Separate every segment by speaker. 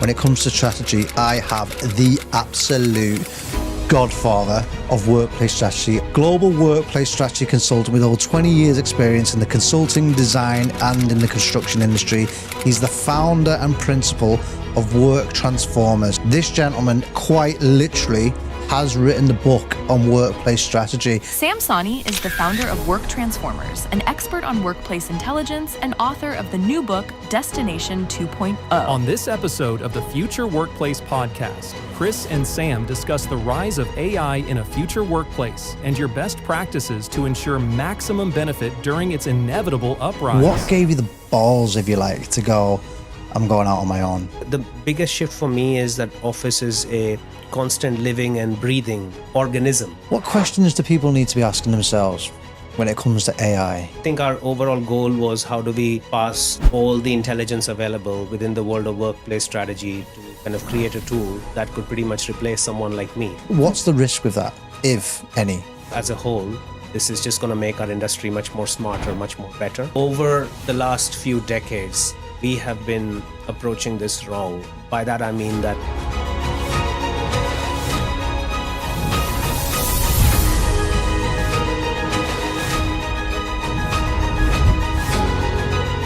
Speaker 1: when it comes to strategy, I have the absolute godfather of workplace strategy, global workplace strategy consultant with over 20 years experience in the consulting, design and in the construction industry. He's the founder and principal of Work Transformers. This gentleman quite literally has written the book on workplace strategy.
Speaker 2: Sam Sahni is the founder of Work Transformers, an expert on workplace intelligence and author of the new book, Destination 2.0.
Speaker 3: On this episode of the Future Workplace podcast, Chris and Sam discuss the rise of AI in a future workplace and your best practices to ensure maximum benefit during its inevitable uprise.
Speaker 1: What gave you the balls, if you like, to go, I'm going out on my own?
Speaker 4: The biggest shift for me is that office is a constant living and breathing organism.
Speaker 1: What questions do people need to be asking themselves when it comes to AI?
Speaker 4: I think our overall goal was how do we pass all the intelligence available within the world of workplace strategy to kind of create a tool that could pretty much replace someone like me.
Speaker 1: What's the risk with that, if any?
Speaker 4: As a whole, this is just going to make our industry much more smarter, much more better. Over the last few decades, we have been approaching this wrong. By that I mean that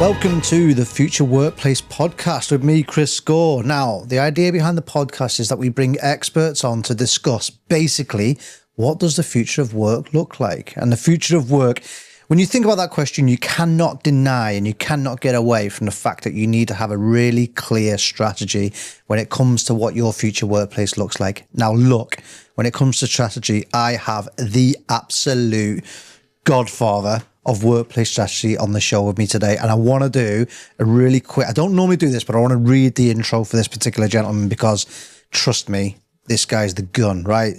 Speaker 1: welcome to the Future Workplace podcast with me, Chris Gore. Now, the idea behind the podcast is that we bring experts on to discuss basically what does the future of work look like? And the future of work, when you think about that question, you cannot deny and you cannot get away from the fact that you need to have a really clear strategy when it comes to what your future workplace looks like. Now, look, when it comes to strategy, I have the absolute godfather of workplace strategy on the show with me today. And I want to do a really quick, I don't normally do this, but I want to read the intro for this particular gentleman because trust me, this guy's the gun, right?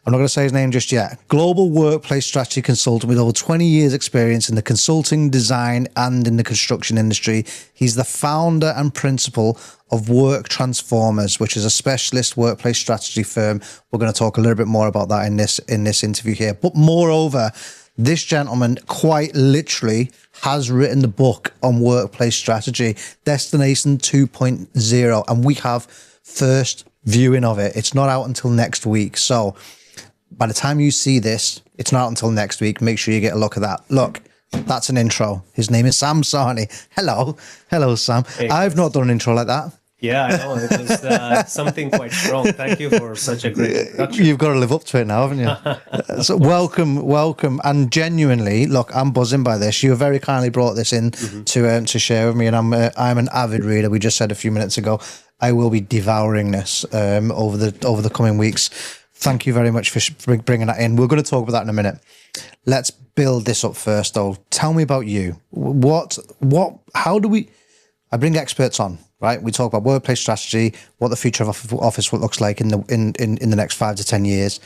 Speaker 1: I'm not going to say his name just yet. Global workplace strategy consultant with over 20 years experience in the consulting, design and in the construction industry. He's the founder and principal of Work Transformers, which is a specialist workplace strategy firm. We're going to talk a little bit more about that in this interview here. But moreover, this gentleman quite literally has written the book on workplace strategy, Destination 2.0, and we have first viewing of it. It's not out until next week. So by the time you see this, it's not out until next week. Make sure you get a look at that. Look, that's an intro. His name is Sam Sahni. Hello. Hello, Sam.
Speaker 4: Hey.
Speaker 1: I've not done an intro like that.
Speaker 4: Yeah, I know. It was something quite strong. Thank you for such a great introduction.
Speaker 1: You've got to live up to it now, haven't you? So welcome. And genuinely, look, I'm buzzing by this. You very kindly brought this in to share with me. And I'm an avid reader. We just said a few minutes ago, I will be devouring this over the coming weeks. Thank you very much for bringing that in. We're going to talk about that in a minute. Let's build this up first, though. Tell me about you. How do we... I bring experts on, right? We talk about workplace strategy, what the future of office looks like in the next 5 to 10 years.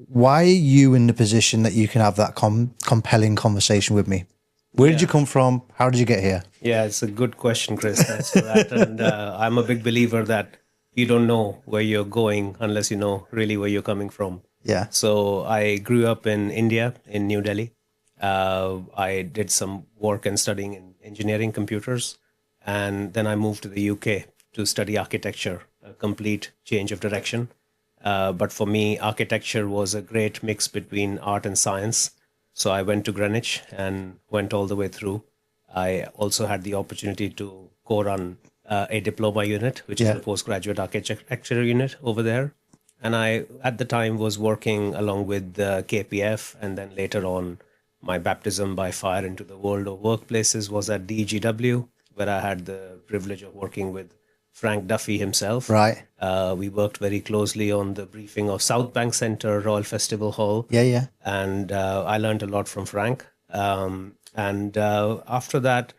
Speaker 1: Why are you in the position that you can have that compelling conversation with me? Where did you come from? How did you get here?
Speaker 4: Yeah, it's a good question, Chris. Thanks for that. And I'm a big believer that you don't know where you're going unless you know really where you're coming from.
Speaker 1: Yeah.
Speaker 4: So I grew up in India, in New Delhi. I did some work and studying in engineering computers. And then I moved to the UK to study architecture, a complete change of direction. But for me, architecture was a great mix between art and science. So I went to Greenwich and went all the way through. I also had the opportunity to co-run a diploma unit, which is a postgraduate architecture unit over there. And I, at the time, was working along with the KPF. And then later on, my baptism by fire into the world of workplaces was at DGW, where I had the privilege of working with Frank Duffy himself.
Speaker 1: Right.
Speaker 4: We worked very closely on the briefing of South Bank Centre, Royal Festival Hall.
Speaker 1: Yeah.
Speaker 4: And I learned a lot from Frank. After that,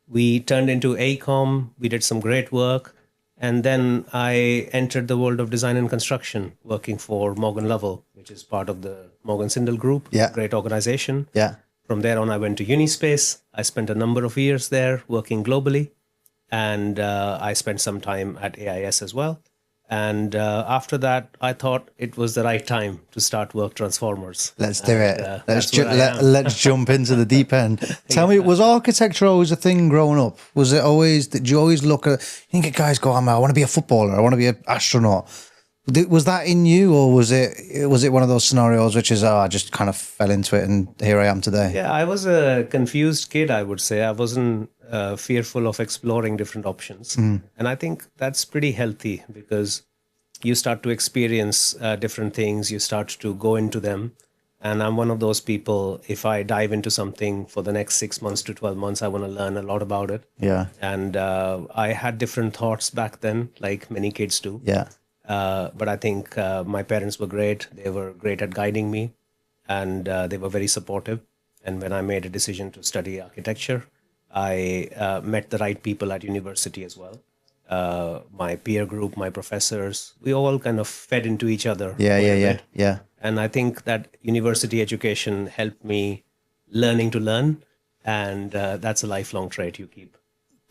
Speaker 4: we turned into AECOM. We did some great work. And then I entered the world of design and construction, working for Morgan Lovell, which is part of the Morgan Sindall Group.
Speaker 1: Yeah.
Speaker 4: Great organization.
Speaker 1: Yeah.
Speaker 4: From there on, I went to Unispace. I spent a number of years there working globally. And I spent some time at AIS as well. And after that, I thought it was the right time to start Work Transformers.
Speaker 1: Let's do it.
Speaker 4: Let's
Speaker 1: Jump into the deep end. Tell me, was architecture always a thing growing up? Was it always, did you always look at, you think guys go, I want to be a footballer, I want to be an astronaut. Was that in you, or was it one of those scenarios which is, I just kind of fell into it and here I am today?
Speaker 4: Yeah, I was a confused kid, I would say. I wasn't fearful of exploring different options. And I think that's pretty healthy because you start to experience different things, you start to go into them. And I'm one of those people, if I dive into something for the next 6 months to 12 months, I want to learn a lot about it.
Speaker 1: Yeah.
Speaker 4: And I had different thoughts back then, like many kids do.
Speaker 1: Yeah.
Speaker 4: But I think my parents were great. They were great at guiding me, and they were very supportive. And when I made a decision to study architecture, I met the right people at university as well. My peer group, my professors, we all kind of fed into each other.
Speaker 1: Yeah.
Speaker 4: And I think that university education helped me learning to learn, and that's a lifelong trait you keep.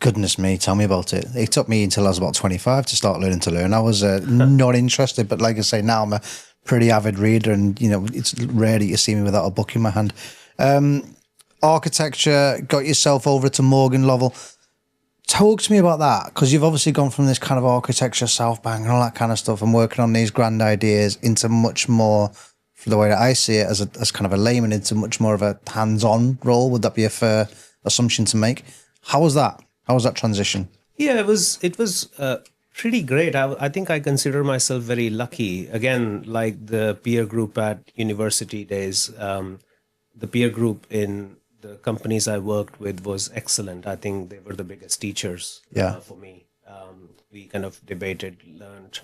Speaker 1: Goodness me, tell me about it. It took me until I was about 25 to start learning to learn. I was not interested, but like I say, now I'm a pretty avid reader, and it's rare that you see me without a book in my hand. Architecture, got yourself over to Morgan Lovell. Talk to me about that, because you've obviously gone from this kind of architecture, South Bank and all that kind of stuff, and working on these grand ideas into much more, for the way that I see it as kind of a layman, into much more of a hands-on role. Would that be a fair assumption to make? How was that? How was that transition?
Speaker 4: Yeah, it was pretty great. I think I consider myself very lucky. Again, like the peer group at university days, the peer group in the companies I worked with was excellent. I think they were the biggest teachers for me. We kind of debated, learned,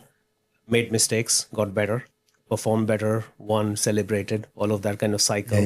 Speaker 4: made mistakes, got better, performed better, won, celebrated. All of that kind of cycle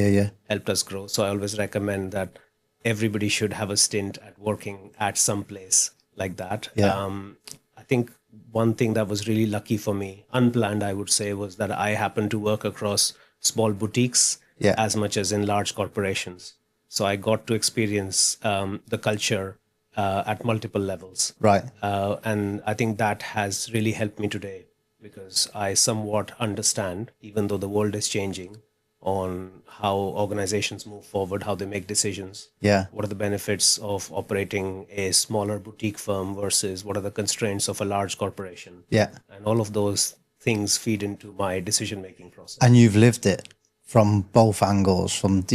Speaker 4: helped us grow. So I always recommend that everybody should have a stint at working at some place like that. I think one thing that was really lucky for me, unplanned, I would say, was that I happened to work across small boutiques as much as in large corporations. So I got to experience the culture at multiple levels.
Speaker 1: Right.
Speaker 4: And I think that has really helped me today, because I somewhat understand, even though the world is changing, on how organizations move forward, how they make decisions.
Speaker 1: Yeah.
Speaker 4: What are the benefits of operating a smaller boutique firm versus what are the constraints of a large corporation?
Speaker 1: Yeah.
Speaker 4: And all of those things feed into my decision-making process.
Speaker 1: And you've lived it from both angles, from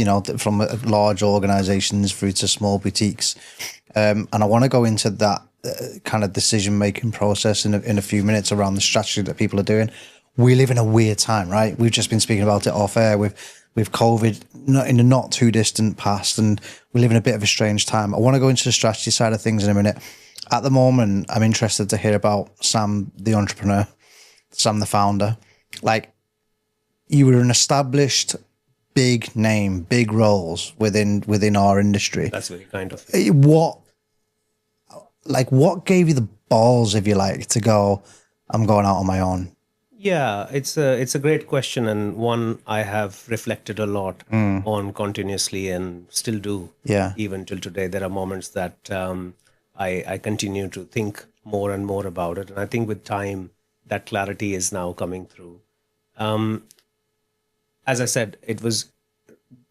Speaker 1: large organizations through to small boutiques. And I want to go into that kind of decision-making process in a few minutes around the strategy that people are doing. We live in a weird time, right? We've just been speaking about it off air with COVID in the not too distant past, and we live in a bit of a strange time. I want to go into the strategy side of things in a minute. At the moment, I'm interested to hear about Sam, the entrepreneur, Sam, the founder. Like, you were an established big name, big roles within our industry.
Speaker 4: That's very kind of
Speaker 1: what gave you the balls, if you like, to go, I'm going out on my own?
Speaker 4: Yeah, it's a great question, and one I have reflected a lot on continuously and still do.
Speaker 1: Yeah.
Speaker 4: Even till today, there are moments that I continue to think more and more about it, and I think with time that clarity is now coming through. As I said, it was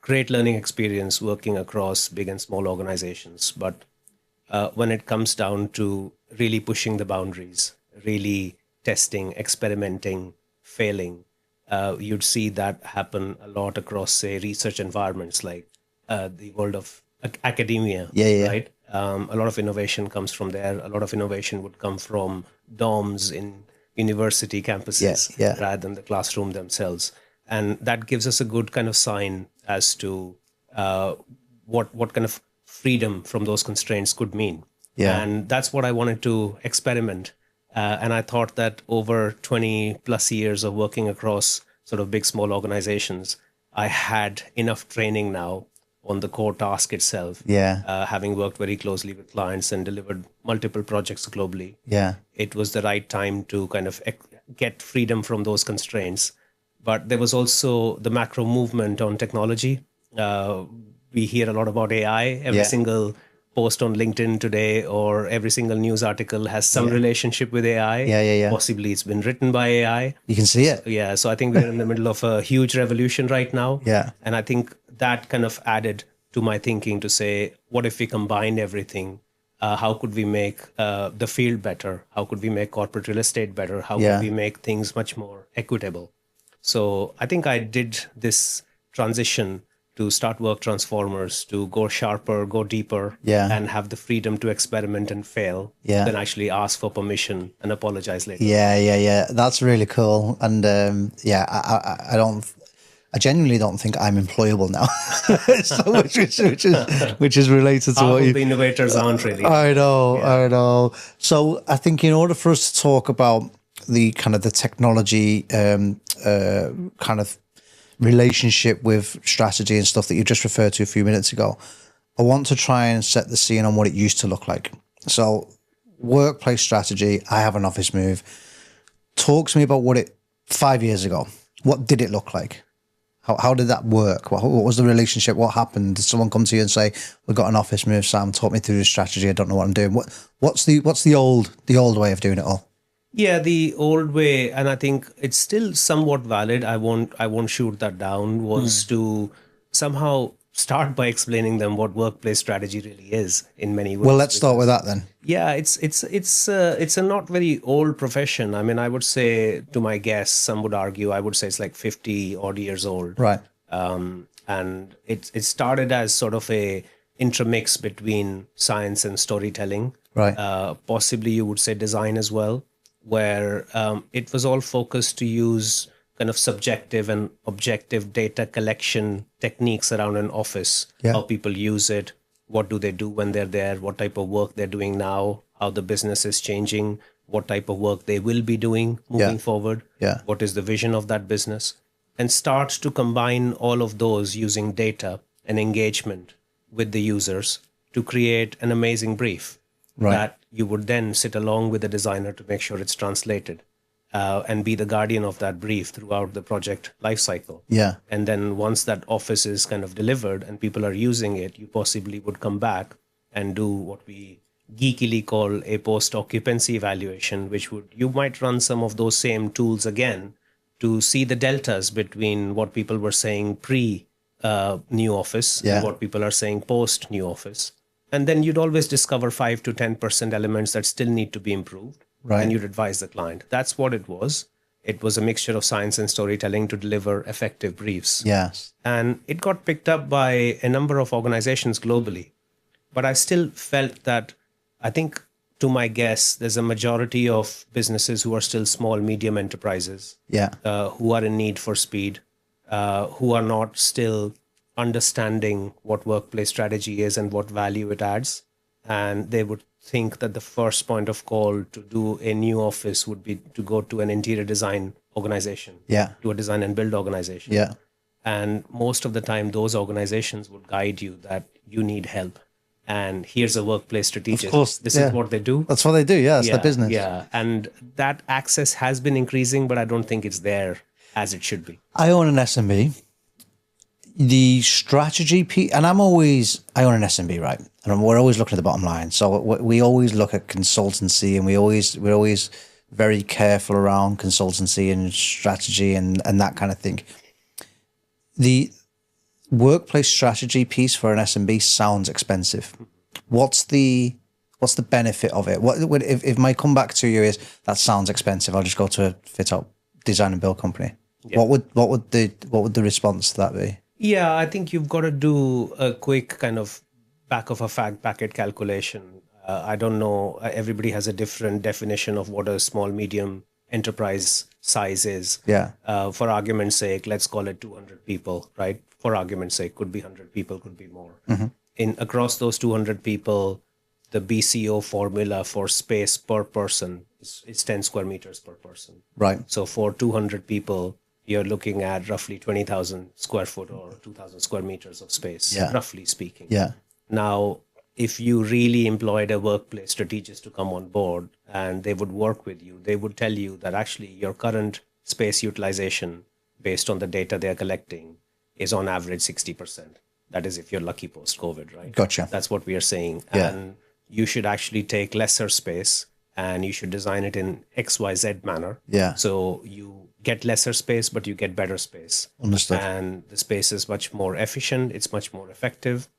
Speaker 4: great learning experience working across big and small organizations, but when it comes down to really pushing the boundaries, really testing, experimenting, failing, you'd see that happen a lot across, say, research environments like the world of academia, right? A lot of innovation comes from there. A lot of innovation would come from dorms in university campuses rather than the classroom themselves. And that gives us a good kind of sign as to what kind of freedom from those constraints could mean. Yeah. And that's what I wanted to experiment. And I thought that over 20 plus years of working across sort of big, small organizations, I had enough training now on the core task itself. Yeah. Having worked very closely with clients and delivered multiple projects globally. Yeah. It was the right time to kind of get freedom from those constraints. But there was also the macro movement on technology. We hear a lot about AI. Every single post on LinkedIn today or every single news article has some relationship with AI.
Speaker 1: Yeah.
Speaker 4: Possibly it's been written by AI.
Speaker 1: You can see it.
Speaker 4: Yeah, so I think we're in the middle of a huge revolution right now.
Speaker 1: Yeah.
Speaker 4: And I think that kind of added to my thinking to say, what if we combine everything? How could we make the field better? How could we make corporate real estate better? How could we make things much more equitable? So I think I did this transition to start Work Transformers, to go sharper, go deeper, and have the freedom to experiment and fail, then actually ask for permission and apologize later.
Speaker 1: Yeah. That's really cool. And I genuinely don't think I'm employable now. So, which is related to
Speaker 4: Half
Speaker 1: what
Speaker 4: of the innovators aren't really.
Speaker 1: I know. So I think in order for us to talk about the kind of the technology kind of relationship with strategy and stuff that you just referred to a few minutes ago, I want to try and set the scene on what it used to look like. So workplace strategy, I have an office move. Talk to me about 5 years ago, what did it look like? How did that work? What was the relationship? What happened? Did someone come to you and say, "We've got an office move, Sam, talk me through the strategy. I don't know what I'm doing." What's the old way of doing it all?
Speaker 4: Yeah, the old way, and I think it's still somewhat valid. I won't shoot that down. Was to somehow start by explaining them what workplace strategy really is in many ways.
Speaker 1: Well, let's start with that then.
Speaker 4: Yeah, it's a not very old profession. I mean, I would say, to my guests, some would argue, I would say it's like 50 odd years old.
Speaker 1: Right.
Speaker 4: And it started as sort of a intermix between science and storytelling.
Speaker 1: Right.
Speaker 4: Possibly you would say design as well, where it was all focused to use kind of subjective and objective data collection techniques around an office, how people use it, what do they do when they're there, what type of work they're doing now, how the business is changing, what type of work they will be doing moving forward, what is the vision of that business, and start to combine all of those using data and engagement with the users to create an amazing brief that you would then sit along with the designer to make sure it's translated. And be the guardian of that brief throughout the project lifecycle.
Speaker 1: Yeah.
Speaker 4: And then once that office is kind of delivered and people are using it, you possibly would come back and do what we geekily call a post-occupancy evaluation, which you might run some of those same tools again to see the deltas between what people were saying pre-new office and what people are saying post-new office. And then you'd always discover 5 to 10% elements that still need to be improved. Right. And you'd advise the client. That's what it was. It was a mixture of science and storytelling to deliver effective briefs.
Speaker 1: Yes.
Speaker 4: And it got picked up by a number of organizations globally. But I still felt that, I think, to my guess, there's a majority of businesses who are still small, medium enterprises. Who are in need for speed, who are not still understanding what workplace strategy is and what value it adds. And they would think that the first point of call to do a new office would be to go to an interior design organization, to a design and build organization. And most of the time, those organizations would guide you that you need help. And here's a workplace strategist. Of course, this is what they do.
Speaker 1: That's what they do. Yeah, it's their business.
Speaker 4: Yeah, and that access has been increasing, but I don't think it's there as it should be.
Speaker 1: I own an SMB. The strategy piece, and I own an SMB, right? And we're always looking at the bottom line. So we always look at consultancy, and we're always very careful around consultancy and strategy and that kind of thing. The workplace strategy piece for an SMB sounds expensive. What's the benefit of it? What if my comeback to you is that sounds expensive? I'll just go to a fit out design and build company. What would the response to that be?
Speaker 4: Yeah, I think you've got to do a quick kind of back of a fact packet calculation. I don't know. Everybody has a different definition of what a small, medium enterprise size is. For argument's sake, let's call it 200 people, right? For argument's sake, could be 100 people, could be more. Across those 200 people, the BCO formula for space per person is 10 square meters per person.
Speaker 1: Right.
Speaker 4: So for 200 people, you're looking at roughly 20,000 square foot or 2,000 square meters of space, roughly speaking. Now, if you really employed a workplace strategist to come on board and they would work with you, they would tell you that actually your current space utilization based on the data they're collecting is on average 60%. That is, if you're lucky post-COVID, right?
Speaker 1: Gotcha.
Speaker 4: That's what we are saying.
Speaker 1: Yeah.
Speaker 4: And you should actually take lesser space and you should design it in XYZ manner.
Speaker 1: Yeah.
Speaker 4: So you get lesser space, but you get better space.
Speaker 1: Understood.
Speaker 4: And the space is much more efficient. It's much more effective.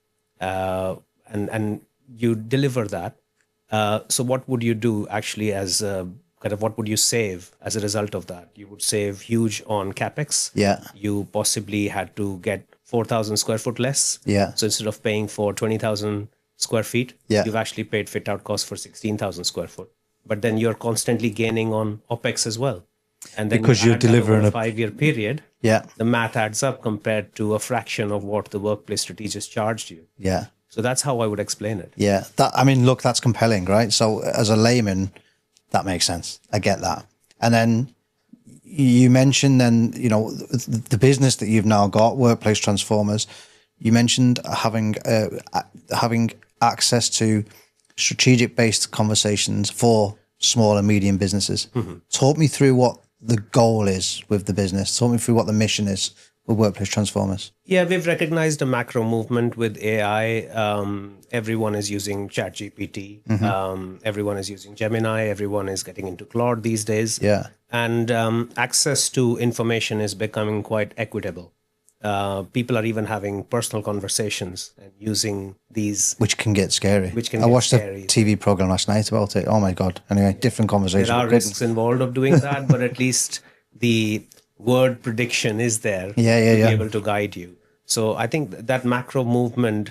Speaker 4: And you deliver that. So what would you do actually as kind of what would you save as a result of that? You would save huge on CapEx.
Speaker 1: Yeah.
Speaker 4: You possibly had to get 4,000 square foot less.
Speaker 1: Yeah.
Speaker 4: So instead of paying for 20,000 square feet,
Speaker 1: Yeah.
Speaker 4: you've actually paid fit out costs for 16,000 square foot. But then you're constantly gaining on OPEX as well. And then
Speaker 1: Because
Speaker 4: you
Speaker 1: you're
Speaker 4: add that
Speaker 1: delivering
Speaker 4: over
Speaker 1: a-
Speaker 4: a 5-year period,
Speaker 1: Yeah.
Speaker 4: the math adds up compared to a fraction of what the workplace strategist charged you.
Speaker 1: Yeah.
Speaker 4: So that's how I would explain it.
Speaker 1: Yeah. I mean, look, that's compelling, right? So as a layman, that makes sense. I get that. And then you mentioned then, the business that you've now got, Workplace Transformers, you mentioned having access to strategic-based conversations for small and medium businesses. Talk me through what the goal is with the business. Talk me through what the mission is with Workplace Transformers.
Speaker 4: Yeah, we've recognized a macro movement with AI. Everyone is using ChatGPT. Everyone is using Gemini. Everyone is getting into Claude these days.
Speaker 1: Yeah.
Speaker 4: And access to information is becoming quite equitable. People are even having personal conversations and using these.
Speaker 1: Which can get scary.
Speaker 4: Which can
Speaker 1: I
Speaker 4: get
Speaker 1: watched
Speaker 4: scary.
Speaker 1: a TV program last night about it. Oh my God. Anyway, different conversation.
Speaker 4: There are
Speaker 1: Good.
Speaker 4: risks involved of doing that, but at least the word prediction is there to be able to guide you. So I think that macro movement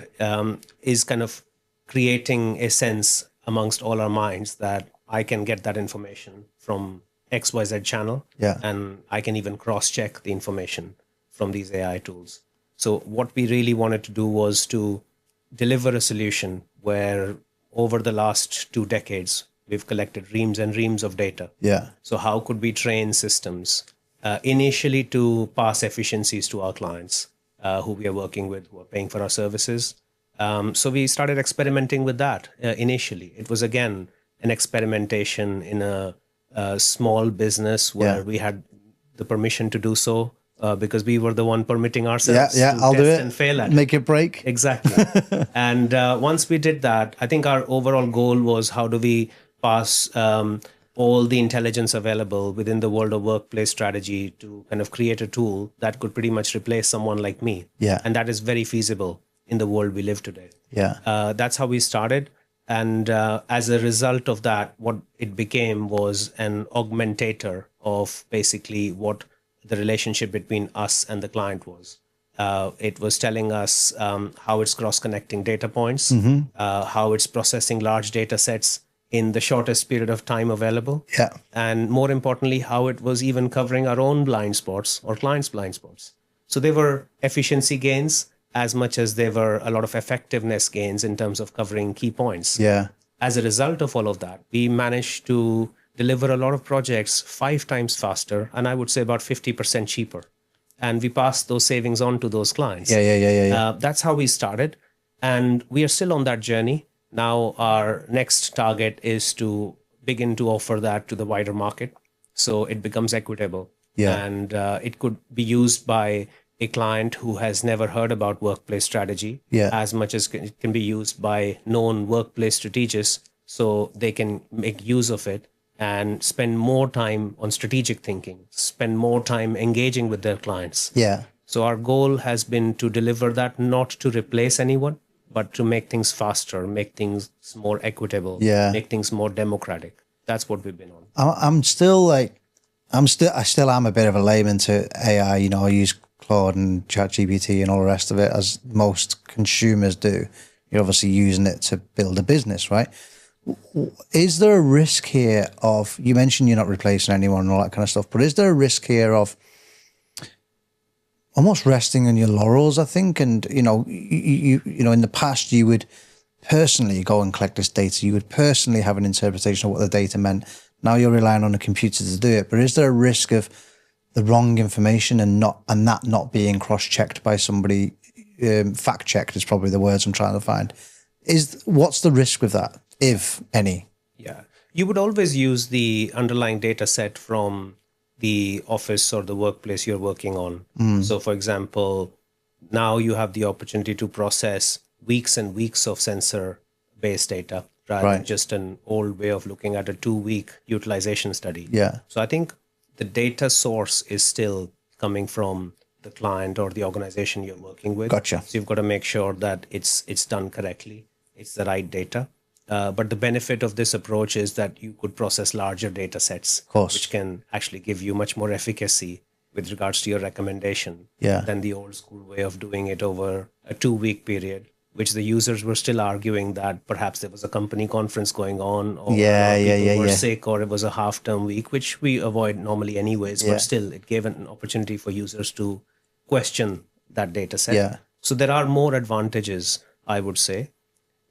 Speaker 4: is kind of creating a sense amongst all our minds that I can get that information from XYZ channel, and I can even cross-check the information from these AI tools. So what we really wanted to do was to deliver a solution where over the last 2 decades, we've collected reams and reams of data.
Speaker 1: Yeah.
Speaker 4: So how could we train systems initially to pass efficiencies to our clients who we are working with, who are paying for our services? So we started experimenting with that initially. It was, again, an experimentation in a small business where we had the permission to do so because we were the one permitting ourselves to
Speaker 1: I'll
Speaker 4: test
Speaker 1: do it
Speaker 4: and fail at
Speaker 1: Make it break.
Speaker 4: Exactly. And once we did that, I think our overall goal was how do we pass all the intelligence available within the world of workplace strategy to kind of create a tool that could pretty much replace someone like me.
Speaker 1: Yeah.
Speaker 4: And that is very feasible in the world we live today.
Speaker 1: Yeah.
Speaker 4: That's how we started. And as a result of that, what it became was an augmentator of basically what the relationship between us and the client was. It was telling us how it's cross-connecting data points, how it's processing large data sets in the shortest period of time available.
Speaker 1: Yeah.
Speaker 4: And more importantly, how it was even covering our own blind spots or clients' blind spots. So they were efficiency gains as much as they were a lot of effectiveness gains in terms of covering key points.
Speaker 1: Yeah.
Speaker 4: As a result of all of that, we managed to deliver a lot of projects 5 times faster, and I would say about 50% cheaper. And we passed those savings on to those clients.
Speaker 1: Yeah.
Speaker 4: That's how we started. And we are still on that journey. Now our next target is to begin to offer that to the wider market. So it becomes equitable.
Speaker 1: Yeah.
Speaker 4: And it could be used by a client who has never heard about workplace strategy as much as it can be used by known workplace strategists so they can make use of it and spend more time on strategic thinking, spend more time engaging with their clients.
Speaker 1: Yeah.
Speaker 4: So our goal has been to deliver that, not to replace anyone, but to make things faster, make things more equitable, make things more democratic. That's what we've been on.
Speaker 1: I still am a bit of a layman to AI. I use Claude and ChatGPT and all the rest of it, as most consumers do. You're obviously using it to build a business, right? Is there a risk here of, you mentioned you're not replacing anyone and all that kind of stuff, but is there a risk here of almost resting on your laurels, I think? And, you know, in the past, you would personally go and collect this data. You would personally have an interpretation of what the data meant. Now you're relying on a computer to do it. But is there a risk of the wrong information and that not being cross-checked by somebody? Fact-checked is probably the words I'm trying to find. What's the risk with that, if any?
Speaker 4: Yeah. You would always use the underlying data set from the office or the workplace you're working on. So, for example, Now you have the opportunity to process weeks and weeks of sensor-based data rather than just an old way of looking at a 2-week utilization study.
Speaker 1: Yeah.
Speaker 4: So I think the data source is still coming from the client or the organization you're working with.
Speaker 1: Gotcha.
Speaker 4: So you've got to make sure that it's done correctly. It's the right data. But the benefit of this approach is that you could process larger data sets, which can actually give you much more efficacy with regards to your recommendation than the old school way of doing it over a 2-week period, which the users were still arguing that perhaps there was a company conference going on, or people were sick, or it was a half-term week, which we avoid normally anyways, but still it gave an opportunity for users to question that data set.
Speaker 1: Yeah.
Speaker 4: So there are more advantages, I would say.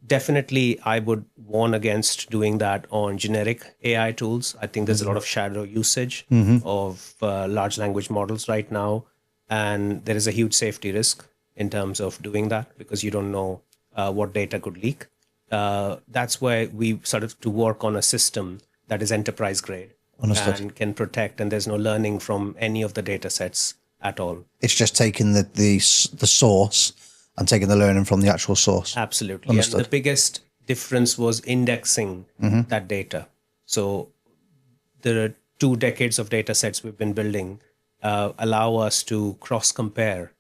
Speaker 4: Definitely, I would warn against doing that on generic AI tools. I think there's a lot of shadow usage of large language models right now, and there is a huge safety risk in terms of doing that because you don't know what data could leak. That's why we started to work on a system that is enterprise grade and can protect, and there's no learning from any of the data sets at all.
Speaker 1: It's just taking the source and taking the learning from the actual source.
Speaker 4: Absolutely. Understood. And the biggest difference was indexing that data. So the 2 decades of data sets we've been building allow us to cross-compare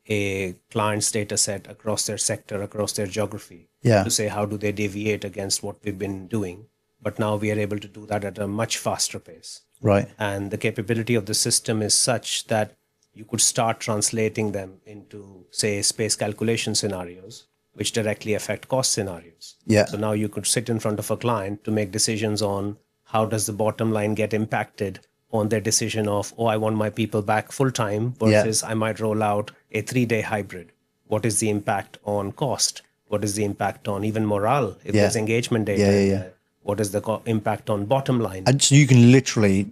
Speaker 4: a client's data set across their sector, across their geography, to say how do they deviate against what we've been doing. But now we are able to do that at a much faster pace.
Speaker 1: Right.
Speaker 4: And the capability of the system is such that you could start translating them into, say, space calculation scenarios, which directly affect cost scenarios.
Speaker 1: Yeah.
Speaker 4: So now you could sit in front of a client to make decisions on how does the bottom line get impacted on their decision of, I want my people back full time versus I might roll out a 3-day hybrid. What is the impact on cost? What is the impact on even morale if there's engagement data? What is the impact on bottom line?
Speaker 1: And so you can literally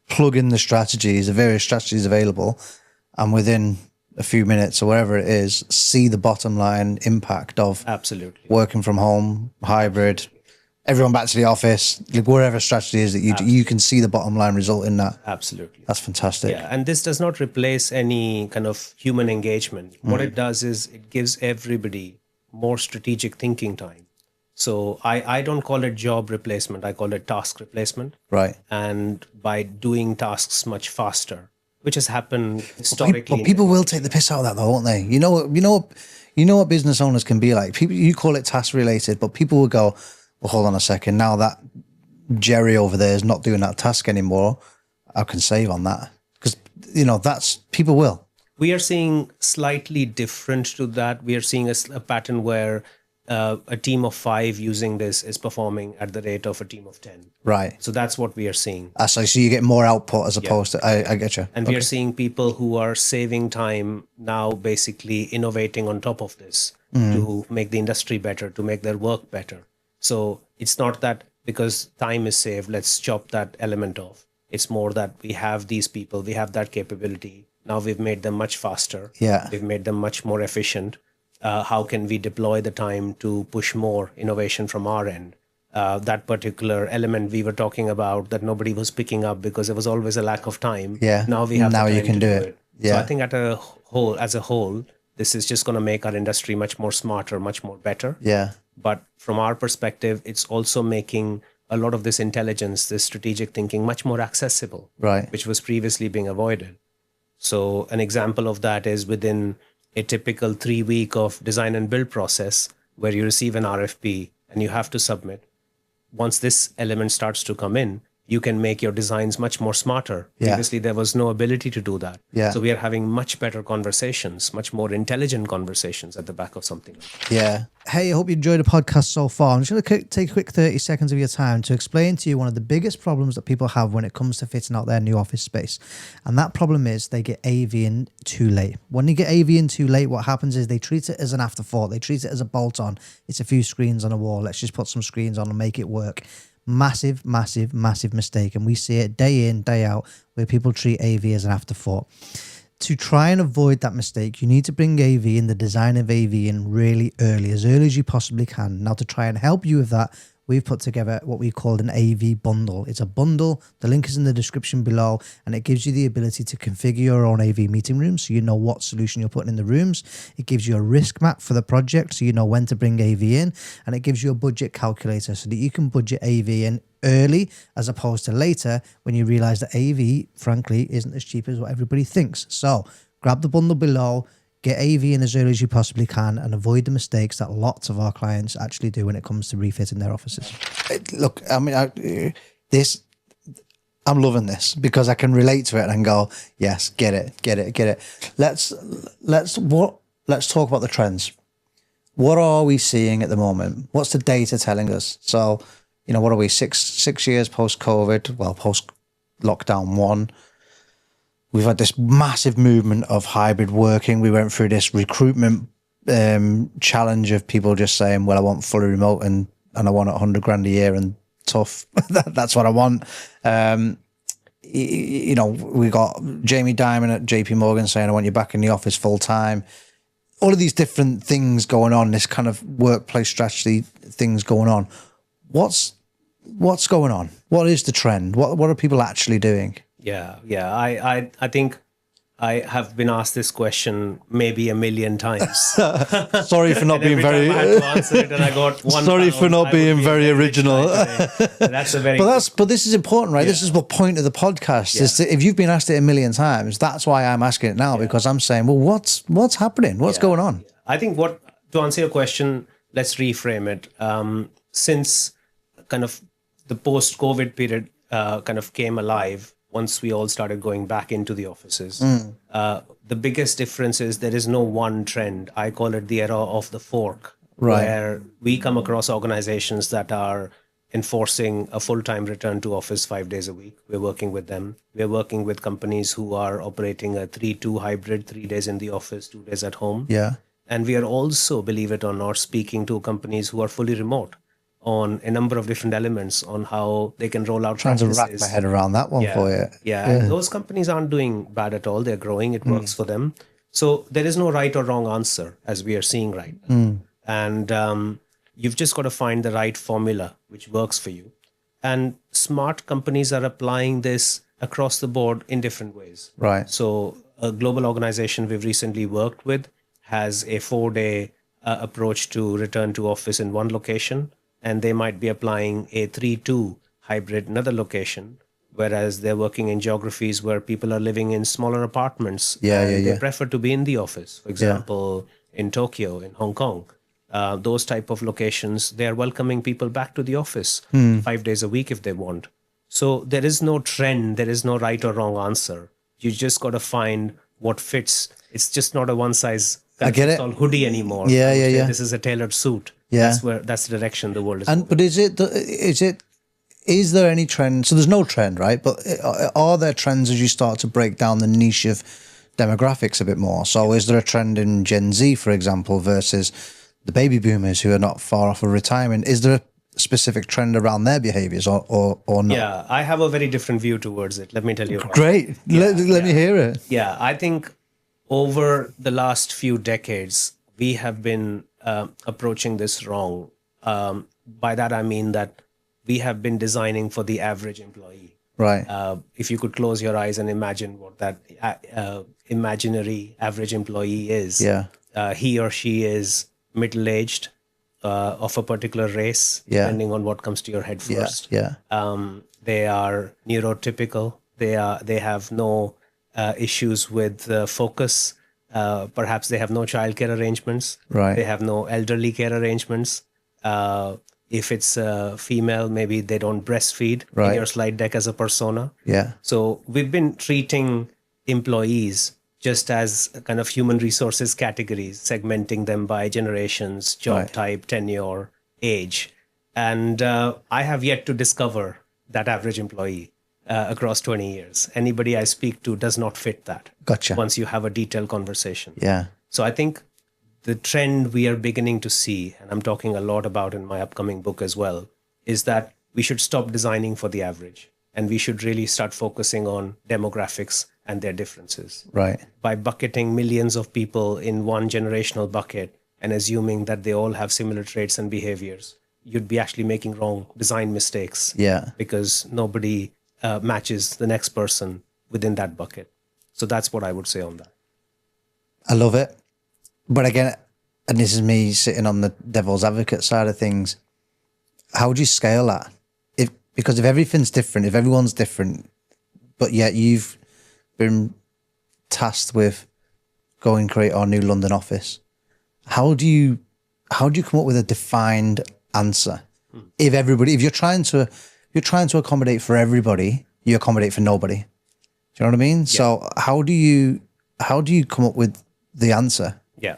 Speaker 1: plug in the strategies, the various strategies available, and within a few minutes or whatever it is, see the bottom line impact of working from home, hybrid, everyone back to the office, like whatever strategy is that you can see the bottom line result in that.
Speaker 4: Absolutely.
Speaker 1: That's fantastic.
Speaker 4: Yeah, and this does not replace any kind of human engagement. What it does is it gives everybody more strategic thinking time. So I don't call it job replacement. I call it task replacement.
Speaker 1: Right.
Speaker 4: And by doing tasks much faster, which has happened historically.
Speaker 1: But people will take the piss out of that though, won't they? You know what business owners can be like. People, you call it task related, but people will go, well, hold on a second. Now that Jerry over there is not doing that task anymore, I can save on that. Because, that's, people will.
Speaker 4: We are seeing slightly different to that. We are seeing a pattern where a team of 5 using this is performing at the rate of a team of 10.
Speaker 1: Right.
Speaker 4: So that's what we are seeing.
Speaker 1: So you get more output as opposed to, I get you.
Speaker 4: And we are seeing people who are saving time now, basically innovating on top of this to make the industry better, to make their work better. So it's not that because time is saved, let's chop that element off. It's more that we have these people, we have that capability. Now we've made them much faster.
Speaker 1: Yeah.
Speaker 4: We've made them much more efficient. How can we deploy the time to push more innovation from our end? That particular element we were talking about that nobody was picking up because there was always a lack of time.
Speaker 1: Yeah.
Speaker 4: Now we have.
Speaker 1: Now
Speaker 4: the time
Speaker 1: you can
Speaker 4: to
Speaker 1: do it. Yeah.
Speaker 4: So I think as a whole, this is just going to make our industry much more smarter, much more better.
Speaker 1: Yeah.
Speaker 4: But from our perspective, it's also making a lot of this intelligence, this strategic thinking, much more accessible.
Speaker 1: Right.
Speaker 4: Which was previously being avoided. So an example of that is within a typical 3-week of design and build process where you receive an RFP and you have to submit. Once this element starts to come in, you can make your designs much more smarter.
Speaker 1: Yeah.
Speaker 4: Previously, there was no ability to do that.
Speaker 1: Yeah.
Speaker 4: So we are having much better conversations, much more intelligent conversations at the back of something like that.
Speaker 1: Yeah. Hey, I hope you enjoyed the podcast so far. I'm just going to take a quick 30 seconds of your time to explain to you one of the biggest problems that people have when it comes to fitting out their new office space. And that problem is they get AV in too late. When you get AV in too late, what happens is they treat it as an afterthought. They treat it as a bolt-on. It's a few screens on a wall. Let's just put some screens on and make it work. Massive, massive, massive mistake. And we see it day in, day out, where people treat AV as an afterthought. To try and avoid that mistake, you need to bring AV in, the design of AV in really early as you possibly can. Now, to try and help you with that, we've put together what we called an AV bundle. It's a bundle. The link is in the description below, and it gives you the ability to configure your own AV meeting rooms, so you know what solution you're putting in the rooms. It gives you a risk map for the project, so you know when to bring AV in, and it gives you a budget calculator so that you can budget AV in early as opposed to later when you realize that AV, frankly, isn't as cheap as what everybody thinks. So grab the bundle below, get AV in as early as you possibly can, and avoid the mistakes that lots of our clients actually do when it comes to refitting their offices. Look, I mean, I'm loving this because I can relate to it and go, yes, get it. Let's talk about the trends. What are we seeing at the moment? What's the data telling us? So, you know, what are we, six years post-COVID? Well, post-lockdown one. We've had this massive movement of hybrid working. We went through this recruitment challenge of people just saying, well, I want fully remote and I want 100 grand a year and tough. That's what I want. You know, we got Jamie Dimon at JP Morgan saying, I want you back in the office full time. All of these different things going on, this kind of workplace strategy things going on. What's going on? What is the trend? What are people actually doing?
Speaker 4: Yeah. I think I have been asked this question maybe 1 million times.
Speaker 1: Sorry for not being very.
Speaker 4: I had to answer it, and I got one.
Speaker 1: Sorry for not being very original.
Speaker 4: That's a very.
Speaker 1: But this is important, right? Yeah. This is the point of the podcast. Yeah. Is that if you've been asked it 1 million times, that's why I'm asking it now, because I'm saying, well, what's happening? What's going on?
Speaker 4: I think to answer your question, let's reframe it. Since kind of the post-COVID period kind of came alive. Once we all started going back into the offices, the biggest difference is there is no one trend. I call it the era of the fork, where we come across organizations that are enforcing a full-time return to office 5 days a week. We're working with them. We're working with companies who are operating a 3-2 hybrid, 3 days in the office, 2 days at home.
Speaker 1: Yeah.
Speaker 4: And we are also, believe it or not, speaking to companies who are fully remote on a number of different elements on how they can roll out practices.
Speaker 1: Trying to wrap my head around that one for you.
Speaker 4: Yeah, and those companies aren't doing bad at all. They're growing. It works for them. So there is no right or wrong answer, as we are seeing right now. And you've just got to find the right formula which works for you. And smart companies are applying this across the board in different ways.
Speaker 1: Right.
Speaker 4: So a global organization we've recently worked with has a 4-day approach to return to office in one location. And they might be applying a 3-2 hybrid in another location, whereas they're working in geographies where people are living in smaller apartments. They prefer to be in the office. For example, in Tokyo, in Hong Kong, those type of locations, they are welcoming people back to the office 5 days a week if they want. So there is no trend. There is no right or wrong answer. You just got to find what fits. It's just not a one size fits all hoodie anymore. This is a tailored suit. Yeah, that's the direction the world is.
Speaker 1: But is there any trend? So there's no trend, right? But are there trends as you start to break down the niche of demographics a bit more? So is there a trend in Gen Z, for example, versus the baby boomers who are not far off of retirement? Is there a specific trend around their behaviors or not?
Speaker 4: Yeah, I have a very different view towards it. Let me tell you.
Speaker 1: Great. Let me hear it.
Speaker 4: Yeah, I think over the last few decades, we have been approaching this wrong. By that, I mean that we have been designing for the average employee.
Speaker 1: Right.
Speaker 4: If you could close your eyes and imagine what that imaginary average employee is.
Speaker 1: Yeah.
Speaker 4: He or she is middle-aged, of a particular race, depending on what comes to your head first.
Speaker 1: Yeah.
Speaker 4: They are neurotypical. They have no issues with focus. Perhaps they have no childcare arrangements.
Speaker 1: Right.
Speaker 4: They have no elderly care arrangements. If it's a female, maybe they don't breastfeed in your slide deck as a persona.
Speaker 1: Yeah.
Speaker 4: So we've been treating employees just as a kind of human resources categories, segmenting them by generations, job type, tenure, age. And I have yet to discover that average employee across 20 years. Anybody I speak to does not fit that.
Speaker 1: Gotcha.
Speaker 4: Once you have a detailed conversation.
Speaker 1: Yeah.
Speaker 4: So I think the trend we are beginning to see, and I'm talking a lot about in my upcoming book as well, is that we should stop designing for the average. And we should really start focusing on demographics and their differences.
Speaker 1: Right.
Speaker 4: By bucketing millions of people in one generational bucket and assuming that they all have similar traits and behaviors, you'd be actually making wrong design mistakes.
Speaker 1: Yeah.
Speaker 4: Because nobody matches the next person within that bucket. So that's what I would say on that.
Speaker 1: I love it. But again, and this is me sitting on the devil's advocate side of things, how would you scale that? Because if everything's different, if everyone's different, but yet you've been tasked with going create our new London office, how do you come up with a defined answer? If you're trying to accommodate for everybody, you accommodate for nobody. Do you know what I mean? Yeah. So how do you come up with the answer?
Speaker 4: Yeah.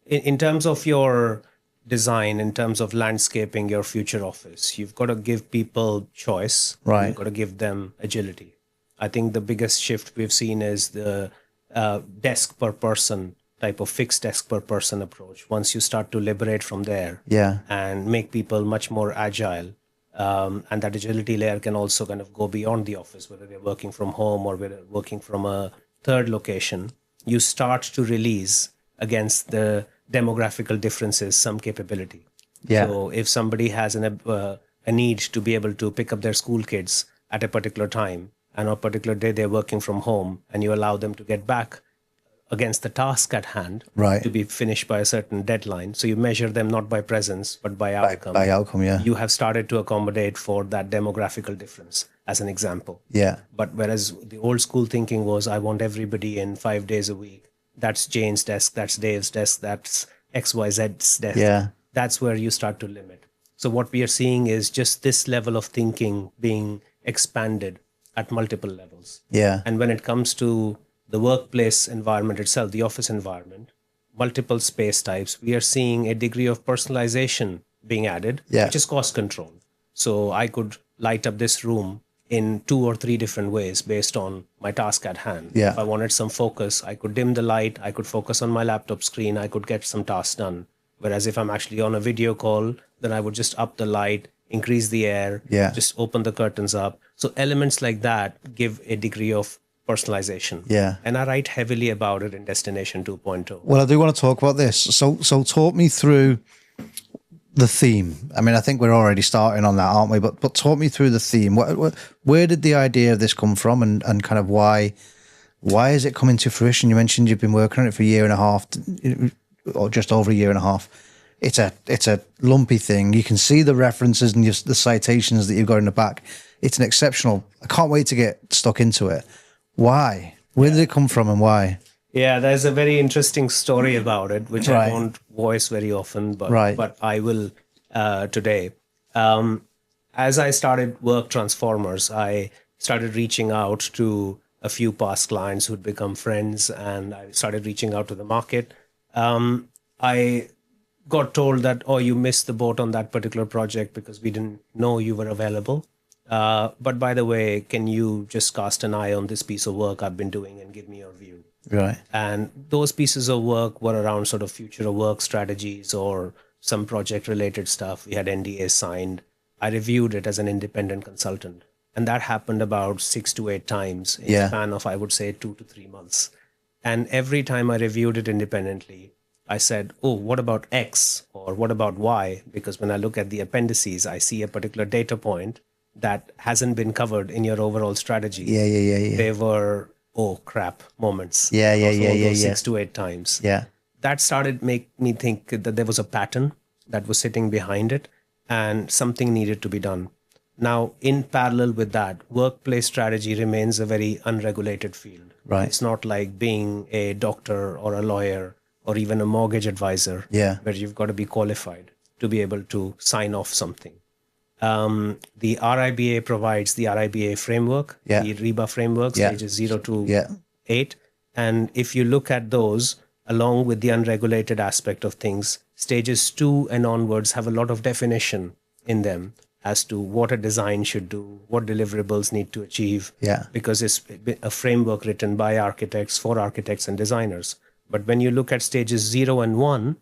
Speaker 4: In terms of your design, in terms of landscaping your future office, you've got to give people choice.
Speaker 1: Right.
Speaker 4: You've got to give them agility. I think the biggest shift we've seen is the desk per person type of fixed desk per person approach. Once you start to liberate from there, and make people much more agile, and that agility layer can also kind of go beyond the office, whether they're working from home or whether working from a third location, you start to release against the demographical differences some capability.
Speaker 1: Yeah.
Speaker 4: So if somebody has a need to be able to pick up their school kids at a particular time, and on a particular day they're working from home, and you allow them to get back against the task at hand,
Speaker 1: right,
Speaker 4: to be finished by a certain deadline. So you measure them not by presence, but by outcome.
Speaker 1: By outcome, yeah.
Speaker 4: You have started to accommodate for that demographical difference, as an example.
Speaker 1: Yeah.
Speaker 4: But whereas the old school thinking was, I want everybody in 5 days a week. That's Jane's desk, that's Dave's desk, that's XYZ's desk.
Speaker 1: Yeah.
Speaker 4: That's where you start to limit. So what we are seeing is just this level of thinking being expanded at multiple levels.
Speaker 1: Yeah.
Speaker 4: And when it comes to the workplace environment itself, the office environment, multiple space types, we are seeing a degree of personalization being added, which is cost control. So I could light up this room in 2 or 3 different ways based on my task at hand.
Speaker 1: Yeah.
Speaker 4: If I wanted some focus, I could dim the light, I could focus on my laptop screen, I could get some tasks done. Whereas if I'm actually on a video call, then I would just up the light, increase the air, just open the curtains up. So elements like that give a degree of personalization.
Speaker 1: Yeah.
Speaker 4: And I write heavily about it in Destination 2.0.
Speaker 1: Well, I do want to talk about this. So talk me through the theme. I mean, I think we're already starting on that, aren't we? But talk me through the theme. Where did the idea of this come from, and kind of why is it coming to fruition? You mentioned you've been working on it for a year and a half, or just over a year and a half. It's a lumpy thing. You can see the references and the citations that you've got in the back. It's an exceptional. I can't wait to get stuck into it. Why? Where did it come from, and why?
Speaker 4: Yeah, there's a very interesting story about it, which I won't voice very often, but I will today. As I started Work Transformers, I started reaching out to a few past clients who'd become friends, and I started reaching out to the market. I got told that, oh, you missed the boat on that particular project because we didn't know you were available. But by the way, can you just cast an eye on this piece of work I've been doing and give me your view?
Speaker 1: Right.
Speaker 4: And those pieces of work were around sort of future of work strategies or some project related stuff. We had NDAs signed. I reviewed it as an independent consultant. And that happened about 6 to 8 times in a span of, I would say, 2 to 3 months. And every time I reviewed it independently, I said, oh, what about X or what about Y? Because when I look at the appendices, I see a particular data point that hasn't been covered in your overall strategy.
Speaker 1: Yeah.
Speaker 4: They were, oh crap, moments.
Speaker 1: Yeah.
Speaker 4: 6 to 8 times.
Speaker 1: Yeah.
Speaker 4: That started make me think that there was a pattern that was sitting behind it and something needed to be done. Now, in parallel with that, workplace strategy remains a very unregulated field.
Speaker 1: Right.
Speaker 4: It's not like being a doctor or a lawyer or even a mortgage advisor, where you've got to be qualified to be able to sign off something. The RIBA provides the RIBA framework, the RIBA framework, stages 0 to 8. And if you look at those, along with the unregulated aspect of things, stages 2 and onwards have a lot of definition in them as to what a design should do, what deliverables need to achieve, because it's a framework written by architects, for architects and designers. But when you look at stages 0 and 1,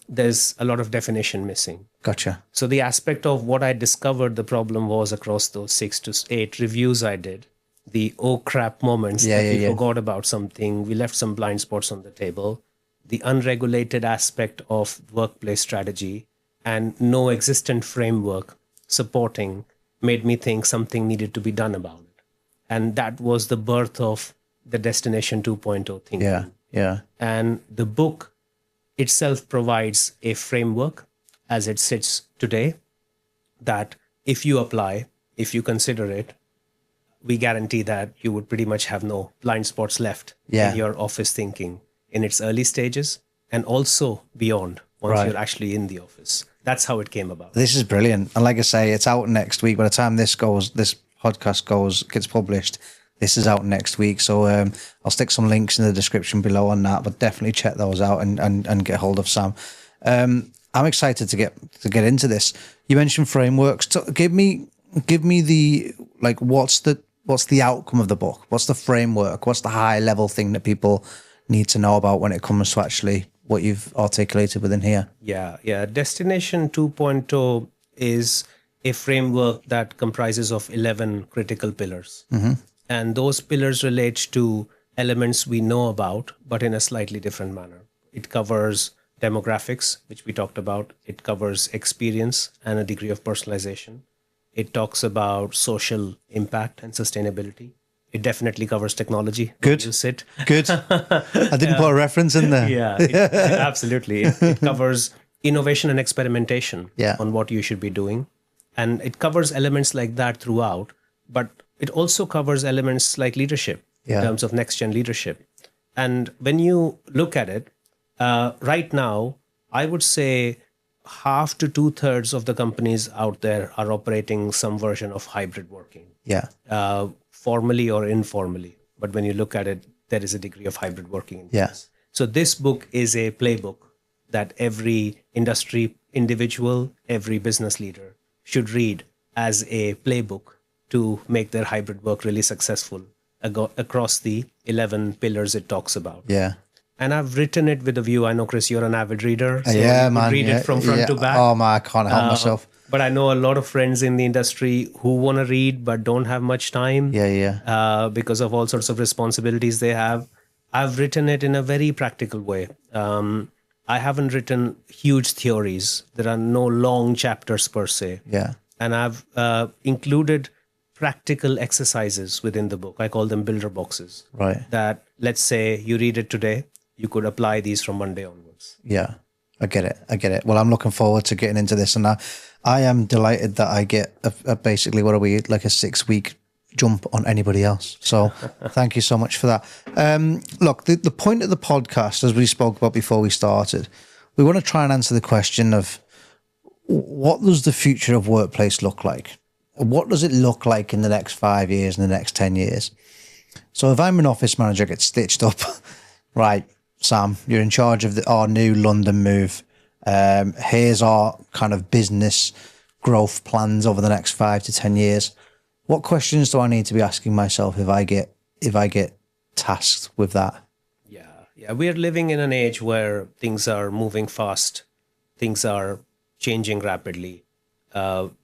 Speaker 4: there's a lot of definition missing.
Speaker 1: Gotcha.
Speaker 4: So the aspect of what I discovered the problem was across those 6 to 8 reviews I did, the oh crap moments that we forgot about something, we left some blind spots on the table, the unregulated aspect of workplace strategy, and no existent framework supporting made me think something needed to be done about it. And that was the birth of the Destination 2.0 thinking.
Speaker 1: Yeah. Yeah.
Speaker 4: And the book itself provides a framework as it sits today that if you apply, if you consider it, we guarantee that you would pretty much have no blind spots left in your office thinking in its early stages and also beyond once you're actually in the office. That's how it came about.
Speaker 1: This is brilliant. And like I say, it's out next week. By the time this podcast gets published, this is out next week. So I'll stick some links in the description below on that, but definitely check those out and get hold of Sam. I'm excited to get into this. You mentioned frameworks. So give me the, like, what's the outcome of the book? What's the framework? What's the high level thing that people need to know about when it comes to actually what you've articulated within here?
Speaker 4: Yeah. Destination 2.0 is a framework that comprises of 11 critical pillars. Mm-hmm. And those pillars relate to elements we know about, but in a slightly different manner. It covers demographics, which we talked about. It covers experience and a degree of personalization. It talks about social impact and sustainability. It definitely covers technology.
Speaker 1: Good.
Speaker 4: Use it.
Speaker 1: Good. I didn't put a reference in there.
Speaker 4: Yeah, absolutely. It covers innovation and experimentation on what you should be doing. And it covers elements like that throughout. But it also covers elements like leadership in terms of next-gen leadership. And when you look at it, right now, I would say half to 2/3 of the companies out there are operating some version of hybrid working.
Speaker 1: Yeah.
Speaker 4: Formally or informally. But when you look at it, there is a degree of hybrid working.
Speaker 1: Yes.
Speaker 4: So this book is a playbook that every industry individual, every business leader should read as a playbook to make their hybrid work really successful across the 11 pillars it talks about.
Speaker 1: Yeah.
Speaker 4: And I've written it with a view. I know, Chris, you're an avid reader. So
Speaker 1: yeah,
Speaker 4: you
Speaker 1: man.
Speaker 4: read it from front to back.
Speaker 1: Oh, man, I can't help myself.
Speaker 4: But I know a lot of friends in the industry who want to read but don't have much time. Because of all sorts of responsibilities they have. I've written it in a very practical way. I haven't written huge theories. There are no long chapters per se.
Speaker 1: Yeah.
Speaker 4: And I've included practical exercises within the book. I call them builder boxes.
Speaker 1: Right.
Speaker 4: That, let's say you read it today, you could apply these from Monday onwards.
Speaker 1: Yeah, I get it. Well, I'm looking forward to getting into this, and I am delighted that I get a basically, what are we, like a 6-week jump on anybody else. So thank you so much for that. Look, the point of the podcast, as we spoke about before we started, we want to try and answer the question of what does the future of workplace look like? What does it look like in the next 5 years, in the next 10 years? So if I'm an office manager, I get stitched up, right, Sam, you're in charge of our new London move. Here's our kind of business growth plans over the next 5 to 10 years. What questions do I need to be asking myself if I get tasked with that?
Speaker 4: Yeah. We're living in an age where things are moving fast. Things are changing rapidly.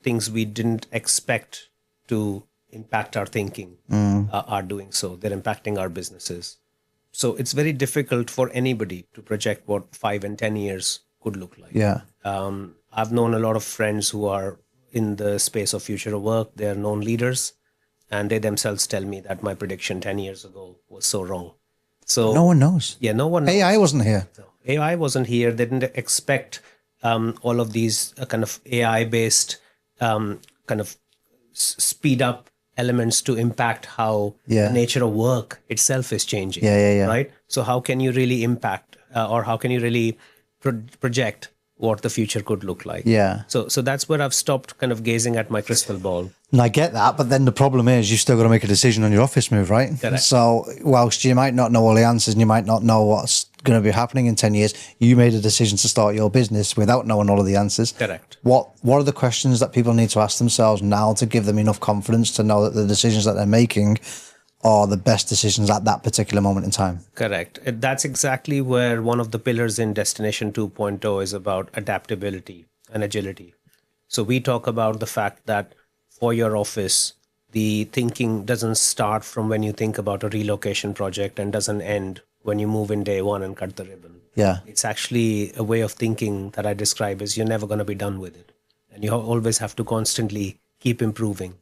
Speaker 4: Things we didn't expect to impact our thinking are doing so. They're impacting our businesses. So it's very difficult for anybody to project what 5 and 10 years could look like.
Speaker 1: Yeah.
Speaker 4: I've known a lot of friends who are in the space of future of work. They're known leaders, and they themselves tell me that my prediction 10 years ago was so wrong. So
Speaker 1: no one knows.
Speaker 4: Yeah, no one knows.
Speaker 1: AI wasn't here.
Speaker 4: So AI wasn't here. They didn't expect all of these kind of AI-based kind of speed up elements to impact how the nature of work itself is changing.
Speaker 1: Yeah.
Speaker 4: Right? So how can you really impact or how can you really project what the future could look like?
Speaker 1: Yeah.
Speaker 4: So that's where I've stopped kind of gazing at my crystal ball.
Speaker 1: And I get that, but then the problem is you've still got to make a decision on your office move, right?
Speaker 4: Correct.
Speaker 1: So whilst you might not know all the answers and you might not know what's going to be happening in 10 years, you made a decision to start your business without knowing all of the answers.
Speaker 4: Correct.
Speaker 1: What are the questions that people need to ask themselves now to give them enough confidence to know that the decisions that they're making are the best decisions at that particular moment in time?
Speaker 4: Correct. That's exactly where one of the pillars in Destination 2.0 is about adaptability and agility. So we talk about the fact that for your office, the thinking doesn't start from when you think about a relocation project and doesn't end when you move in day one and cut the ribbon.
Speaker 1: Yeah.
Speaker 4: It's actually a way of thinking that I describe as you're never going to be done with it. And you always have to constantly keep improving.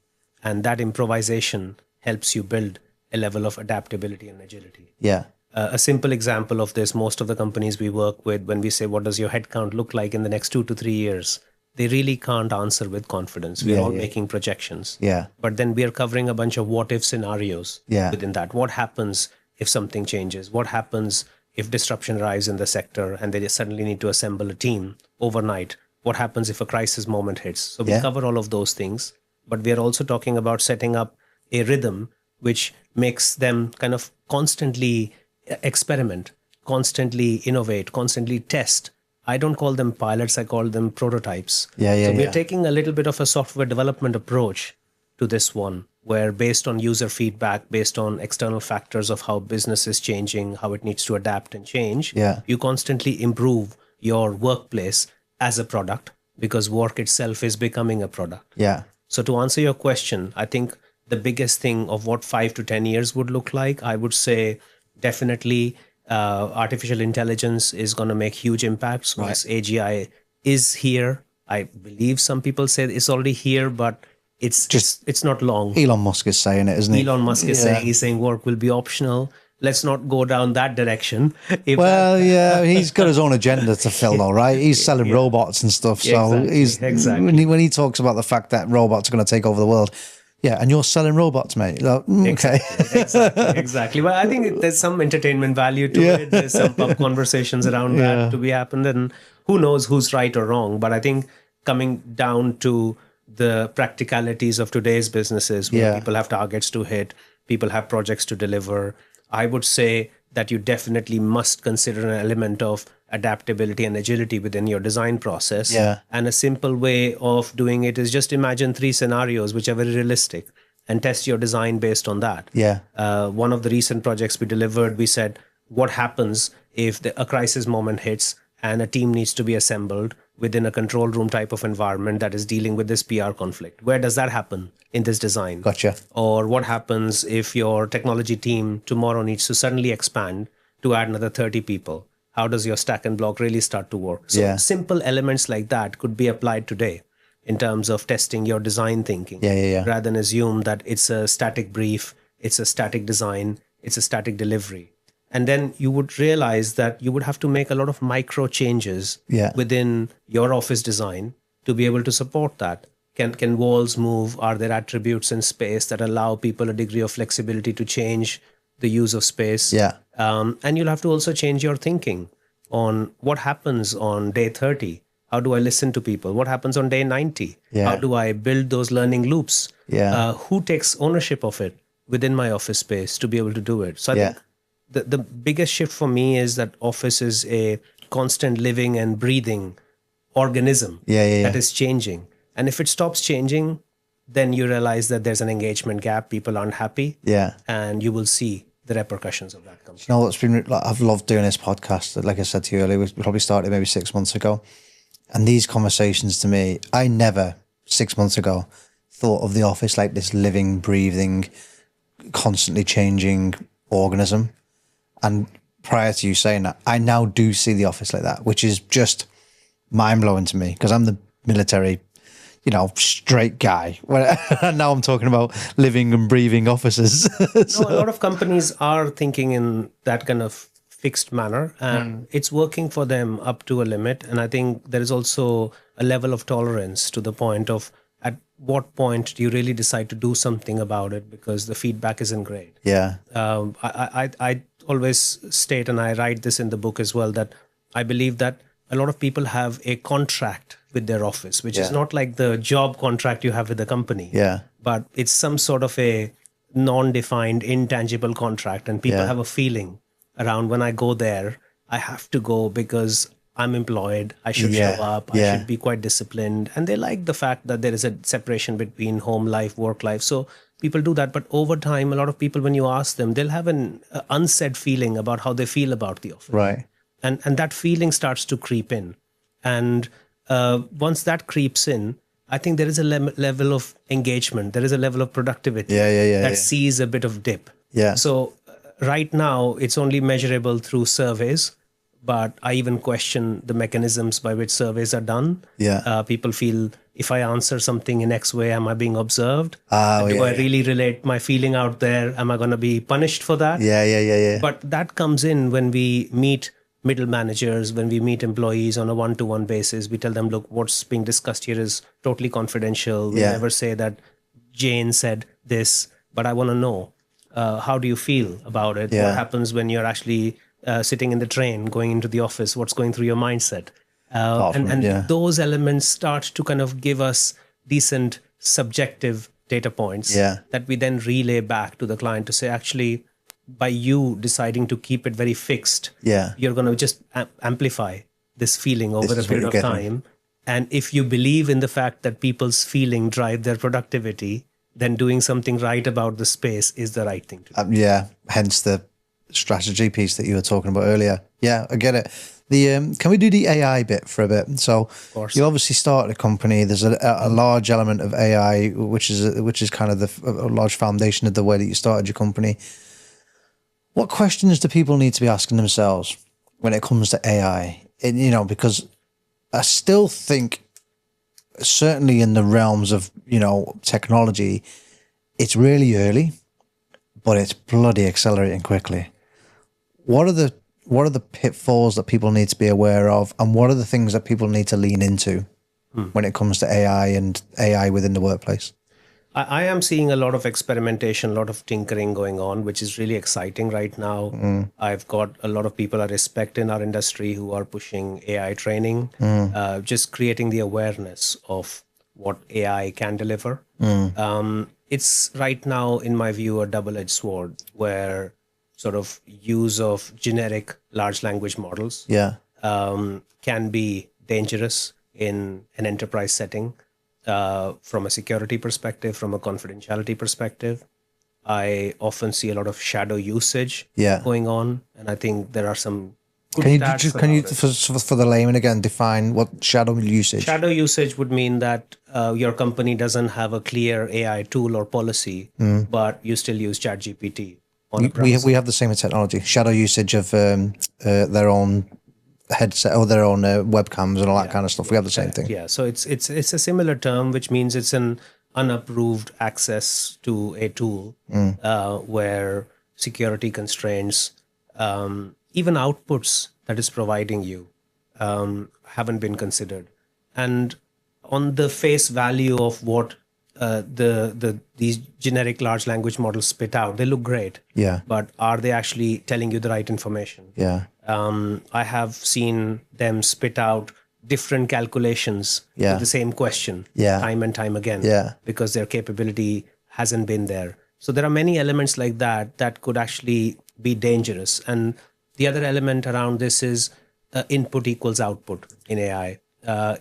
Speaker 4: And that improvisation helps you build a level of adaptability and agility.
Speaker 1: Yeah.
Speaker 4: A simple example of this, most of the companies we work with, when we say, what does your headcount look like in the next 2 to 3 years? They really can't answer with confidence. We're all making projections.
Speaker 1: Yeah.
Speaker 4: But then we're covering a bunch of what if scenarios
Speaker 1: Yeah.
Speaker 4: within that. What happens if something changes? What happens if disruption arrives in the sector and they suddenly need to assemble a team overnight? What happens if a crisis moment hits? So we cover all of those things. But we are also talking about setting up a rhythm which makes them kind of constantly experiment, constantly innovate, constantly test. I don't call them pilots, I call them prototypes. So we're taking a little bit of a software development approach to this one, where based on user feedback, based on external factors of how business is changing, how it needs to adapt and change, you constantly improve your workplace as a product, because work itself is becoming a product.
Speaker 1: Yeah.
Speaker 4: So to answer your question, I think the biggest thing of what 5 to 10 years would look like, I would say definitely artificial intelligence is going to make huge impacts. Once AGI is here, I believe some people say it's already here, but it's not long.
Speaker 1: Elon Musk is saying it, isn't he?
Speaker 4: Elon Musk is saying work will be optional. Let's not go down that direction.
Speaker 1: He's got his own agenda to fill, though, right? He's selling robots and stuff. So
Speaker 4: exactly.
Speaker 1: When he talks about the fact that robots are going to take over the world, and you're selling robots, mate. Like, okay.
Speaker 4: Exactly. Well, I think there's some entertainment value to it. There's some pub conversations around that to be happened. And who knows who's right or wrong. But I think coming down to the practicalities of today's businesses, where people have targets to hit, people have projects to deliver, I would say that you definitely must consider an element of adaptability and agility within your design process. And a simple way of doing it is just imagine 3 scenarios which are very realistic and test your design based on that. One of the recent projects we delivered, we said, what happens if a crisis moment hits and a team needs to be assembled within a control room type of environment that is dealing with this PR conflict? Where does that happen in this design?
Speaker 1: Gotcha.
Speaker 4: Or what happens if your technology team tomorrow needs to suddenly expand to add another 30 people? How does your stack and block really start to work? So simple elements like that could be applied today in terms of testing your design thinking. Rather than assume that it's a static brief, it's a static design, it's a static delivery. And then you would realize that you would have to make a lot of micro changes within your office design to be able to support that. Can walls move? Are there attributes in space that allow people a degree of flexibility to change the use of space? And you'll have to also change your thinking on what happens on day 30. How do I listen to people? What happens on day 90? How do I build those learning loops? Who takes ownership of it within my office space to be able to do it? So I think the biggest shift for me is that office is a constant living and breathing organism that is changing. And if it stops changing, then you realize that there's an engagement gap. People aren't happy. And you will see the repercussions of that come.
Speaker 1: You know what's been? Like, I've loved doing this podcast. Like I said to you earlier, we probably started maybe 6 months ago. And these conversations to me, I never 6 months ago thought of the office like this living, breathing, constantly changing organism. And prior to you saying that, I now do see the office like that, which is just mind blowing to me because I'm the military, straight guy. And now I'm talking about living and breathing offices.
Speaker 4: So a lot of companies are thinking in that kind of fixed manner, and it's working for them up to a limit. And I think there is also a level of tolerance to the point of at what point do you really decide to do something about it because the feedback isn't great. I always state, and I write this in the book as well, that I believe that a lot of people have a contract with their office, which is not like the job contract you have with the company, but it's some sort of a non-defined, intangible contract. And people have a feeling around when I go there, I have to go because I'm employed, I should show up, I should be quite disciplined. And they like the fact that there is a separation between home life, work life. So people do that. But over time, a lot of people, when you ask them, they'll have an unsaid feeling about how they feel about the office.
Speaker 1: Right.
Speaker 4: And that feeling starts to creep in. And once that creeps in, I think there is a level of engagement. There is a level of productivity that sees a bit of dip.
Speaker 1: Yeah.
Speaker 4: So right now, it's only measurable through surveys, but I even question the mechanisms by which surveys are done.
Speaker 1: Yeah.
Speaker 4: People feel if I answer something in X way, am I being observed?
Speaker 1: Oh,
Speaker 4: Do
Speaker 1: yeah,
Speaker 4: I
Speaker 1: yeah.
Speaker 4: really relate my feeling out there? Am I going to be punished for that?
Speaker 1: Yeah.
Speaker 4: But that comes in when we meet middle managers, when we meet employees on a one-to-one basis. We tell them, look, what's being discussed here is totally confidential. We
Speaker 1: Yeah.
Speaker 4: never say that Jane said this, but I want to know, how do you feel about it?
Speaker 1: Yeah.
Speaker 4: What happens when you're actually sitting in the train, going into the office? What's going through your mindset?
Speaker 1: Apart from-
Speaker 4: And
Speaker 1: yeah.
Speaker 4: those elements start to kind of give us decent subjective data points
Speaker 1: Yeah.
Speaker 4: that we then relay back to the client to say, actually, by you deciding to keep it very fixed,
Speaker 1: Yeah.
Speaker 4: you're going to just amplify this feeling over
Speaker 1: This
Speaker 4: a
Speaker 1: is what
Speaker 4: period
Speaker 1: you're
Speaker 4: of
Speaker 1: getting.
Speaker 4: time. And if you believe in the fact that people's feeling drive their productivity, then doing something right about the space is the right thing to do.
Speaker 1: Yeah, hence the strategy piece that you were talking about earlier. Yeah, I get it. The can we do the AI bit for a bit? So
Speaker 4: course.
Speaker 1: you obviously started a company. There's a large element of AI, which is kind of a large foundation of the way that you started your company. What questions do people need to be asking themselves when it comes to AI? And, you know, because I still think, certainly in the realms of, you know, technology, it's really early, but it's bloody accelerating quickly. What are the pitfalls that people need to be aware of, and what are the things that people need to lean into when it comes to AI and AI within the workplace?
Speaker 4: I am seeing a lot of experimentation, a lot of tinkering going on, which is really exciting right now. I've got a lot of people I respect in our industry who are pushing AI training, just creating the awareness of what AI can deliver. It's right now, in my view, a double-edged sword where sort of use of generic large language models
Speaker 1: Yeah,
Speaker 4: can be dangerous in an enterprise setting. From a security perspective, from a confidentiality perspective, I often see a lot of shadow usage
Speaker 1: Yeah.
Speaker 4: going on, and I think there are some good
Speaker 1: can you
Speaker 4: stats
Speaker 1: can you
Speaker 4: about it.
Speaker 1: for the layman again define what shadow usage?
Speaker 4: Shadow usage would mean that your company doesn't have a clear AI tool or policy, but you still use ChatGPT on a premise.
Speaker 1: We have the same technology. Shadow usage of their own headset or their own webcams and all that kind of stuff. We have the same thing.
Speaker 4: Yeah, so it's a similar term, which means it's an unapproved access to a tool where security constraints, even outputs that is providing you, haven't been considered. And on the face value of what these generic large language models spit out, they look great.
Speaker 1: Yeah.
Speaker 4: But are they actually telling you the right information?
Speaker 1: Yeah.
Speaker 4: I have seen them spit out different calculations
Speaker 1: Yeah.
Speaker 4: with the same question
Speaker 1: Yeah.
Speaker 4: time and time again
Speaker 1: Yeah.
Speaker 4: because their capability hasn't been there. So there are many elements like that that could actually be dangerous. And the other element around this is input equals output in AI.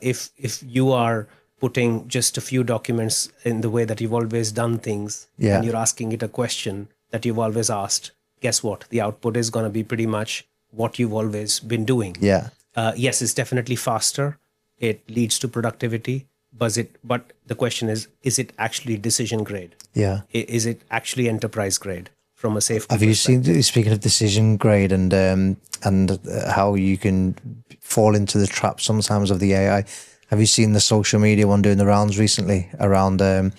Speaker 4: If you are putting just a few documents in the way that you've always done things,
Speaker 1: Yeah.
Speaker 4: and you're asking it a question that you've always asked, guess what? The output is going to be pretty much what you've always been doing.
Speaker 1: Yeah.
Speaker 4: Yes, it's definitely faster. It leads to productivity. But the question is it actually decision grade?
Speaker 1: Yeah.
Speaker 4: Is it actually enterprise grade from a safety
Speaker 1: Have you
Speaker 4: perspective?
Speaker 1: seen, speaking of decision grade and how you can fall into the trap sometimes of the AI, have you seen the social media one doing the rounds recently around, I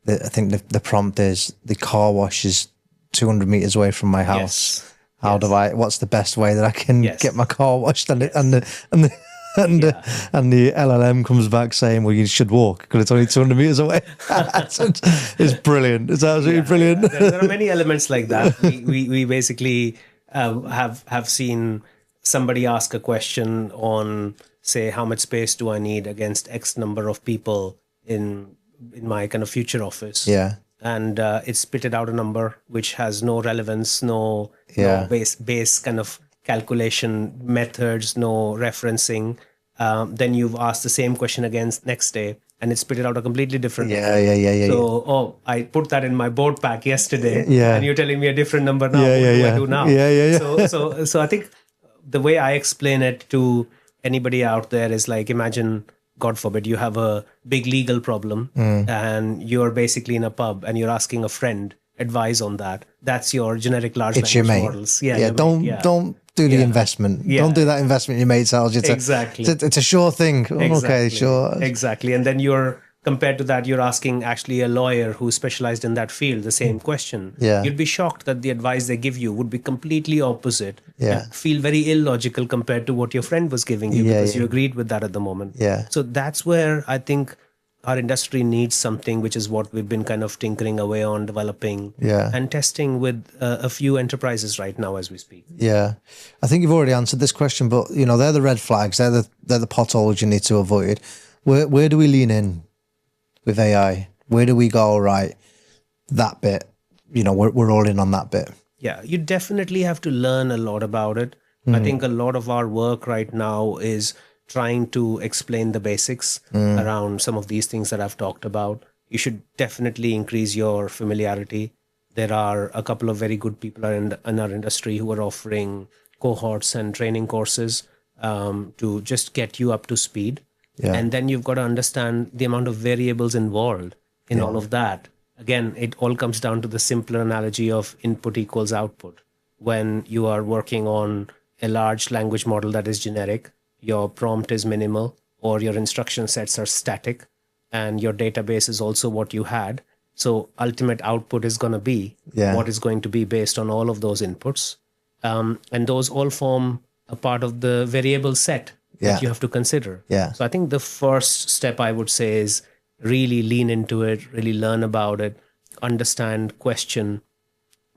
Speaker 1: think the prompt is, the car wash is 200 meters away from my house.
Speaker 4: Yes.
Speaker 1: How do what's the best way that I can
Speaker 4: Yes.
Speaker 1: get my car washed? And the LLM comes back saying, well, you should walk because it's only 200 meters away. It's brilliant. It's absolutely brilliant.
Speaker 4: There are many elements like that. We basically have seen somebody ask a question on, say, how much space do I need against X number of people in my kind of future office.
Speaker 1: Yeah.
Speaker 4: And it spitted out a number which has no relevance, no base kind of calculation methods, no referencing. Then you've asked the same question again next day, and it spitted out a completely different number.
Speaker 1: Yeah.
Speaker 4: So, I put that in my board pack yesterday,
Speaker 1: Yeah.
Speaker 4: and you're telling me a different number now.
Speaker 1: Yeah,
Speaker 4: What do
Speaker 1: yeah.
Speaker 4: I do now?
Speaker 1: Yeah.
Speaker 4: So I think the way I explain it to anybody out there is like, imagine, God forbid, you have a big legal problem and you're basically in a pub and you're asking a friend advise on that. That's your generic large
Speaker 1: It's your
Speaker 4: language
Speaker 1: mate.
Speaker 4: models.
Speaker 1: Yeah. Don't do the investment.
Speaker 4: Yeah.
Speaker 1: Don't do that investment your mate tells you.
Speaker 4: Exactly.
Speaker 1: It's a sure thing. Okay, sure.
Speaker 4: Exactly. And then compared to that, you're asking actually a lawyer who's specialized in that field the same question.
Speaker 1: Yeah.
Speaker 4: You'd be shocked that the advice they give you would be completely opposite.
Speaker 1: Yeah.
Speaker 4: And feel very illogical compared to what your friend was giving you because you agreed with that at the moment.
Speaker 1: Yeah.
Speaker 4: So that's where I think our industry needs something, which is what we've been kind of tinkering away on, developing and testing with a few enterprises right now as we speak.
Speaker 1: Yeah. I think you've already answered this question, but they're the red flags. They're the potholes you need to avoid. Where do we lean in with AI? Where do we go, right, that bit, we're all in on that bit?
Speaker 4: Yeah, you definitely have to learn a lot about it. I think a lot of our work right now is trying to explain the basics around some of these things that I've talked about. You should definitely increase your familiarity. There are a couple of very good people in our industry who are offering cohorts and training courses to just get you up to speed. Yeah. And then you've got to understand the amount of variables involved in all of that. Again, it all comes down to the simpler analogy of input equals output. When you are working on a large language model that is generic, your prompt is minimal, or your instruction sets are static, and your database is also what you had. So ultimate output is going to be what is going to be based on all of those inputs. And those all form a part of the variable set that you have to consider. Yeah. So I think the first step I would say is really lean into it, really learn about it, understand, question,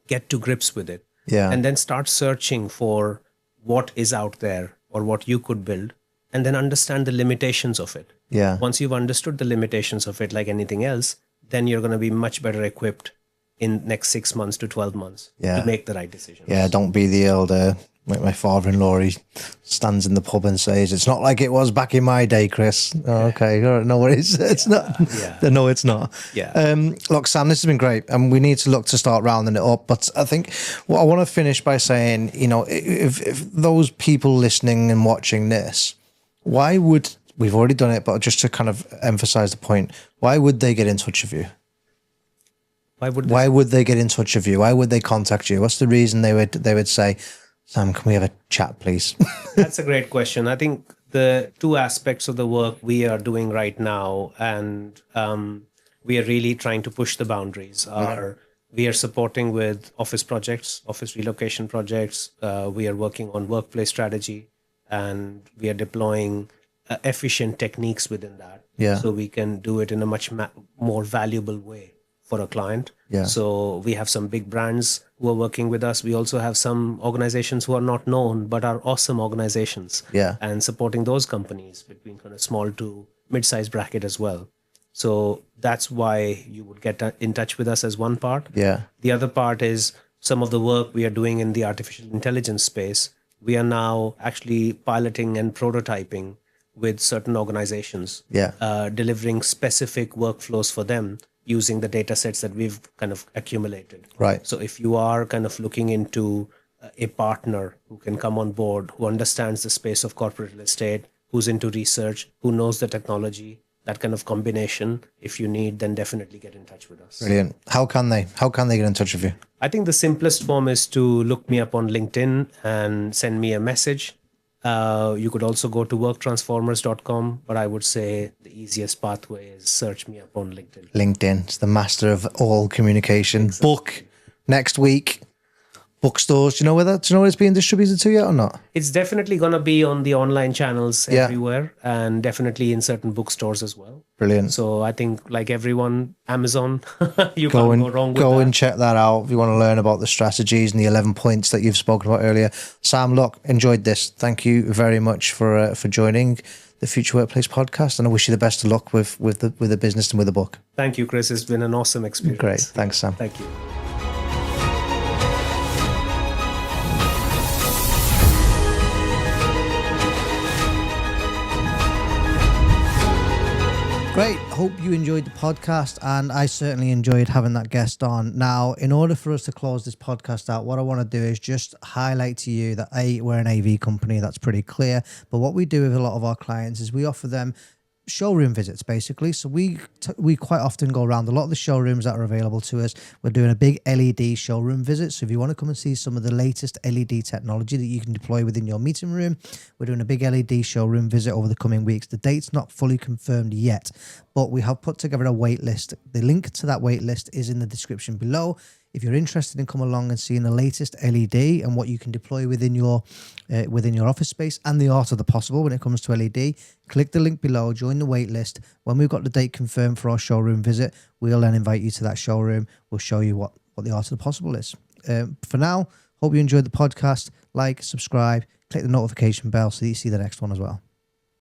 Speaker 4: get to grips with it. Yeah. And then start searching for what is out there or what you could build, and then understand the limitations of it. Yeah. Once you've understood the limitations of it, like anything else, then you're going to be much better equipped in next 6 months to 12 months to make the right decisions. Yeah,
Speaker 1: don't be the elder. Like my father-in-law, he stands in the pub and says, "It's not like it was back in my day, Chris." Oh, okay, no, it's not. Yeah. No, it's not. Yeah. Look, Sam, this has been great, and we need to look to start rounding it up. But I think what I want to finish by saying, if those people listening and watching this, why would we've already done it, but just to kind of emphasize the point, why would they get in touch with you? Why would they get in touch with you? Why would they contact you? What's the reason they would say, "Sam, can we have a chat, please?"
Speaker 4: That's a great question. I think the two aspects of the work we are doing right now, and we are really trying to push the boundaries, are we are supporting with office projects, office relocation projects. We are working on workplace strategy, and we are deploying efficient techniques within that. Yeah. So we can do it in a much more valuable way for a client. Yeah. So we have some big brands who are working with us. We also have some organizations who are not known but are awesome organizations. Yeah. And supporting those companies between kind of small to mid-sized bracket as well. So that's why you would get in touch with us as one part. Yeah. The other part is some of the work we are doing in the artificial intelligence space. We are now actually piloting and prototyping with certain organizations. Yeah. Delivering specific workflows for them, using the data sets that we've kind of accumulated. Right. So if you are kind of looking into a partner who can come on board, who understands the space of corporate real estate, who's into research, who knows the technology, that kind of combination, if you need, then definitely get in touch with us.
Speaker 1: Brilliant. How can they get in touch with you?
Speaker 4: I think the simplest form is to look me up on LinkedIn and send me a message. You could also go to worktransformers.com, but I would say the easiest pathway is search me up on LinkedIn.
Speaker 1: LinkedIn, it's the master of all communication. Exactly. Book next week. Bookstores. Do you know where it's being distributed to yet or not?
Speaker 4: It's definitely going to be on the online channels everywhere, and definitely in certain bookstores as well.
Speaker 1: Brilliant.
Speaker 4: So I think, like everyone, Amazon, you can't go wrong with that.
Speaker 1: Go and check that out if you want to learn about the strategies and the 11 points that you've spoken about earlier. Sam, look, enjoyed this. Thank you very much for joining the Future Workplace podcast, and I wish you the best of luck with the business and with the book.
Speaker 4: Thank you, Chris. It's been an awesome experience.
Speaker 1: Great. Thanks, Sam.
Speaker 4: Thank you.
Speaker 1: Great. Hope you enjoyed the podcast, and I certainly enjoyed having that guest on. Now, in order for us to close this podcast out, what I want to do is just highlight to you that we're an AV company. That's pretty clear. But what we do with a lot of our clients is we offer them showroom visits, basically. So we quite often go around a lot of the showrooms that are available to us. We're doing a big LED showroom visit. So if you want to come and see some of the latest LED technology that you can deploy within your meeting room, we're doing a big LED showroom visit over the coming weeks. The date's not fully confirmed yet, but we have put together a wait list. The link to that wait list is in the description below. If you're interested in coming along and seeing the latest LED and what you can deploy within your office space and the art of the possible when it comes to LED, click the link below, join the wait list. When we've got the date confirmed for our showroom visit, we'll then invite you to that showroom. We'll show you what the art of the possible is. For now, hope you enjoyed the podcast. Like, subscribe, click the notification bell so that you see the next one as well.